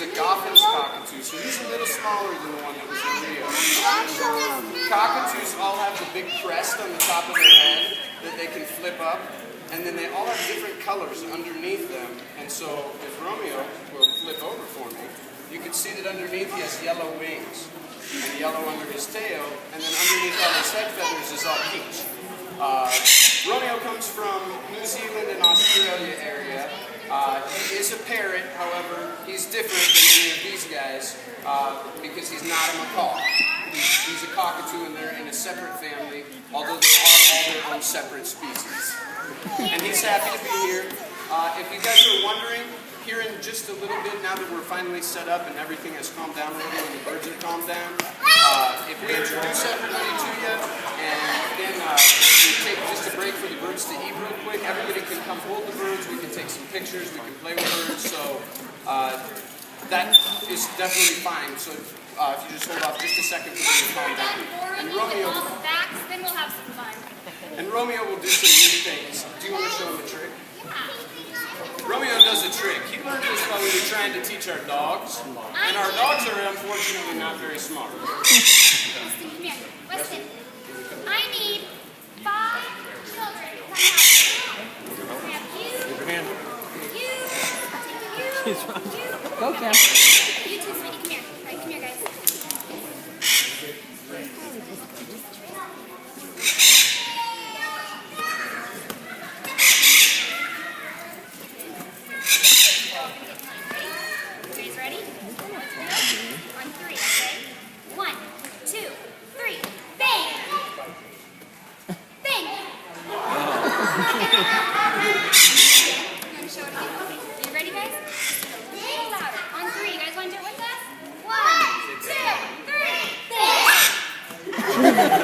a Goffin's cockatoo, so he's a little smaller than the one that was in Rio. Cockatoos all have the big crest on the top of their head that they can flip up, and then they all have different colors underneath them. And so if Romeo will flip over for me, you can see that underneath he has yellow wings and yellow under his tail, and then underneath all his head feathers is all peach. Romeo comes from New Zealand and Australia area. He is a parrot, however, he's different than any of these guys because he's not a macaw. He's a cockatoo and they're in a separate family, although they are all their own separate species. And he's happy to be here. If you guys are wondering, here in just a little bit, now that we're finally set up and everything has calmed down a little and the birds are calmed down, if we introduce everybody to you and then we take just a break for the birds to eat real quick, everybody can come hold the birds, we can take some pictures, we can play with birds, so that is definitely fine. So if you just hold off just a second for them to calm down. And Romeo, then we'll have some fun. And Romeo will do some new things. Do you want to show him a trick? Romeo does a trick. He learned this while we were trying to teach our dogs. And our dogs are unfortunately not very smart. Weston, come here. Weston, I need 5 children to come out. We have you, Go, Cam. you two, sweetie, come here. All right, come here, guys. Ready? On 3, okay? 1, 2, 3, bang! Bang! You want to show it again? Are you ready, guys? A little louder. On 3, you guys want to do it with us? 1, 2, 3, bang!